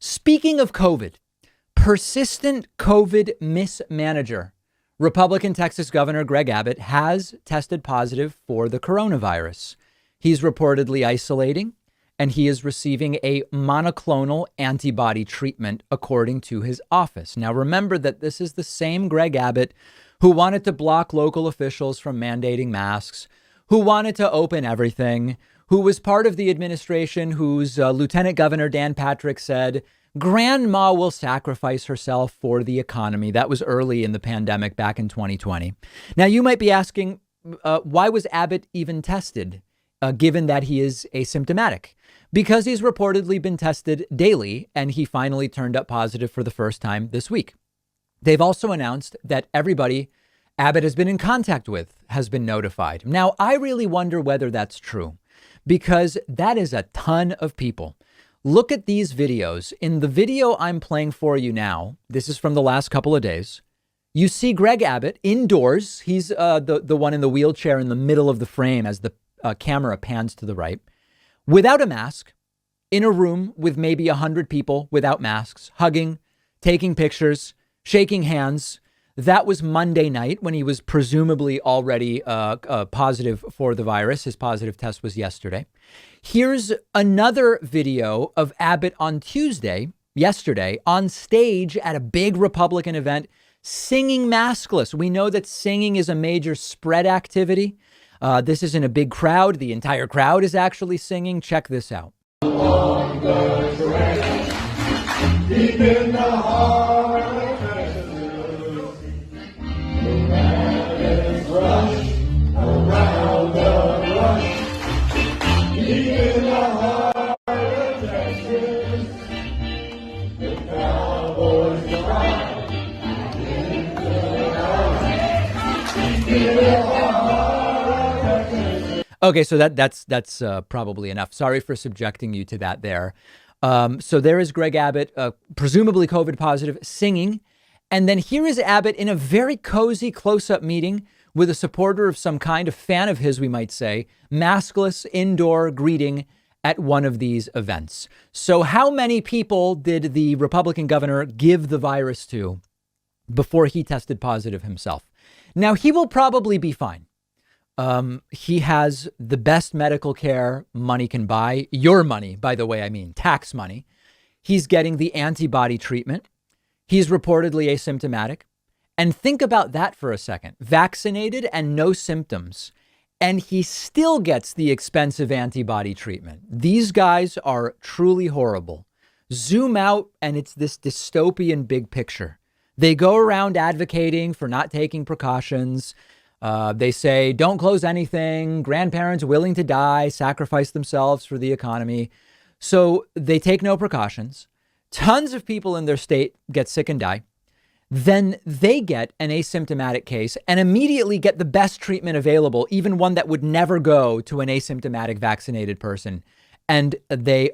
Speaking of COVID, persistent COVID mismanager, Republican Texas Governor Greg Abbott has tested positive for the coronavirus. He's reportedly isolating, and he is receiving a monoclonal antibody treatment, according to his office. Now, remember that this is the same Greg Abbott who wanted to block local officials from mandating masks, who wanted to open everything, who was part of the administration whose Lieutenant Governor Dan Patrick said, Grandma will sacrifice herself for the economy. That was early in the pandemic back in 2020. Now, you might be asking, why was Abbott even tested, given that he is asymptomatic? Because he's reportedly been tested daily, and he finally turned up positive for the first time this week. They've also announced that everybody Abbott has been in contact with has been notified. Now, I really wonder whether that's true, because that is a ton of people. Look at these videos. In the video I'm playing for you now, this is from the last couple of days. You see Greg Abbott indoors. He's the one in the wheelchair in the middle of the frame as the camera pans to the right, without a mask, in a room with maybe 100 people without masks, hugging, taking pictures, shaking hands. That was Monday night when he was presumably already positive for the virus. His positive test was yesterday. Here's another video of Abbott on yesterday, on stage at a big Republican event, singing Maskless. We know that singing is a major spread activity. This isn't a big crowd. The entire crowd is actually singing. Check this out. On the train, deep in the heart of Texas, the rapids rush around the rush. Deep in the heart of Texas, the cowboys ride into the night. Deep in the heart of Texas. Okay, so that's probably enough. Sorry for subjecting you to that there. So there is Greg Abbott, presumably COVID positive, singing. And then here is Abbott in a very cozy close-up meeting with a supporter of some kind, a fan of his, we might say, maskless indoor greeting at one of these events. So how many people did the Republican governor give the virus to before he tested positive himself? Now, he will probably be fine. He has the best medical care money can buy. Your money, by the way, I mean tax money. He's getting the antibody treatment. He's reportedly asymptomatic. And think about that for a second. Vaccinated and no symptoms. And he still gets the expensive antibody treatment. These guys are truly horrible. Zoom out and it's this dystopian big picture. They go around advocating for not taking precautions. They say, don't close anything. Grandparents willing to die, sacrifice themselves for the economy. So they take no precautions. Tons of people in their state get sick and die. Then they get an asymptomatic case and immediately get the best treatment available, even one that would never go to an asymptomatic vaccinated person. And they,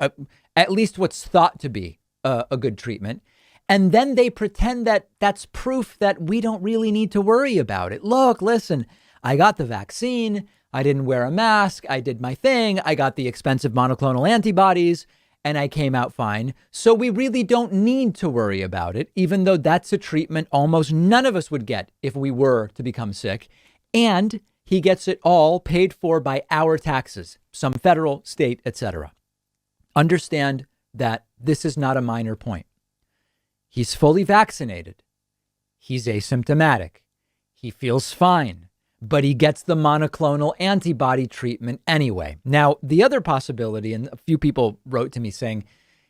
at least what's thought to be a good treatment. And then they pretend that that's proof that we don't really need to worry about it. Look, listen, I got the vaccine. I didn't wear a mask. I did my thing. I got the expensive monoclonal antibodies and I came out fine. So we really don't need to worry about it, even though that's a treatment almost none of us would get if we were to become sick. And he gets it all paid for by our taxes, some federal, state, etc. Understand that this is not a minor point. He's fully vaccinated. He's asymptomatic. He feels fine, but he gets the monoclonal antibody treatment anyway. Now, the other possibility, and a few people wrote to me saying,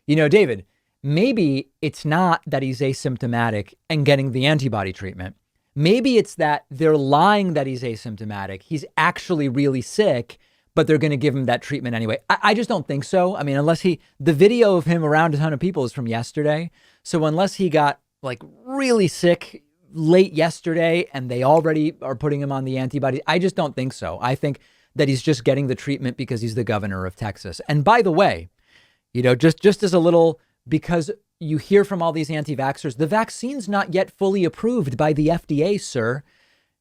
you know, David, maybe it's not that he's asymptomatic and getting the antibody treatment. Maybe it's that they're lying that he's asymptomatic. He's actually really sick, but they're going to give him that treatment anyway. I just don't think so. I mean, unless the video of him around a ton of people is from yesterday. So unless he got like really sick late yesterday and they already are putting him on the antibody, I just don't think so. I think that he's just getting the treatment because he's the governor of Texas. And by the way, you know, just as a little, because you hear from all these anti-vaxxers, the vaccine's not yet fully approved by the FDA, sir.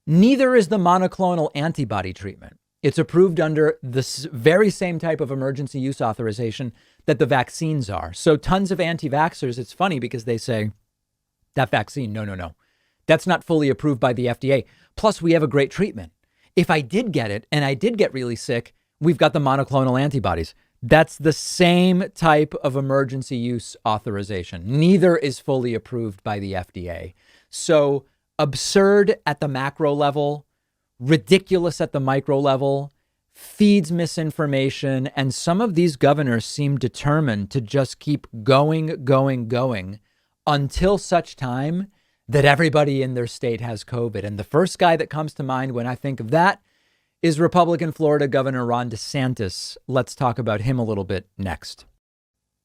Neither is the monoclonal antibody treatment. It's approved under the very same type of emergency use authorization that the vaccines are. So tons of anti-vaxxers, it's funny because they say that vaccine, no. That's not fully approved by the FDA. Plus, we have a great treatment. If I did get it and I did get really sick, we've got the monoclonal antibodies. That's the same type of emergency use authorization. Neither is fully approved by the FDA. So absurd at the macro level, ridiculous at the micro level, feeds misinformation. And some of these governors seem determined to just keep going until such time that everybody in their state has COVID. And the first guy that comes to mind when I think of that is Republican Florida Governor Ron DeSantis. Let's talk about him a little bit next.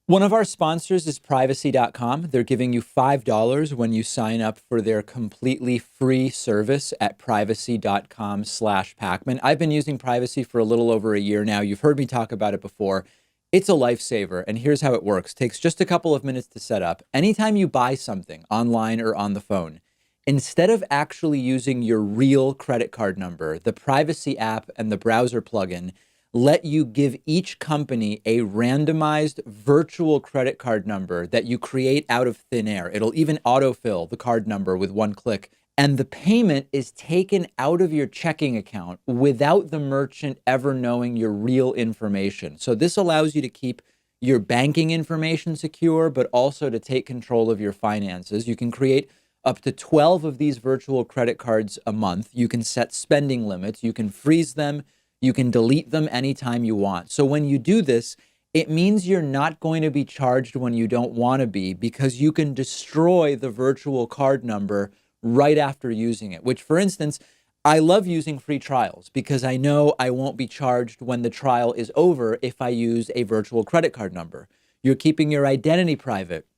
One of our sponsors is privacy.com. They're giving you $5 when you sign up for their completely free service at privacy.com/Pacman. I've been using Privacy for a little over a year now. You've heard me talk about it before. It's a lifesaver, and here's how it works. It takes just a couple of minutes to set up. Anytime you buy something online or on the phone, instead of actually using your real credit card number, the Privacy app and the browser plugin let you give each company a randomized virtual credit card number that you create out of thin air. It'll even autofill the card number with one click. And the payment is taken out of your checking account without the merchant ever knowing your real information. So this allows you to keep your banking information secure, but also to take control of your finances. You can create up to 12 of these virtual credit cards a month. You can set spending limits. You can freeze them. You can delete them anytime you want. So when you do this, it means you're not going to be charged when you don't want to be, because you can destroy the virtual card number right after using it, which, for instance, I love using free trials because I know I won't be charged when the trial is over if I use a virtual credit card number. You're keeping your identity private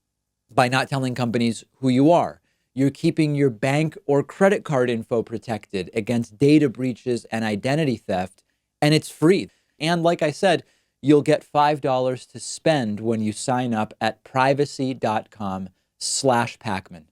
by not telling companies who you are. You're keeping your bank or credit card info protected against data breaches and identity theft, and it's free. And like I said, you'll get $5 to spend when you sign up at privacy.com/Pacman.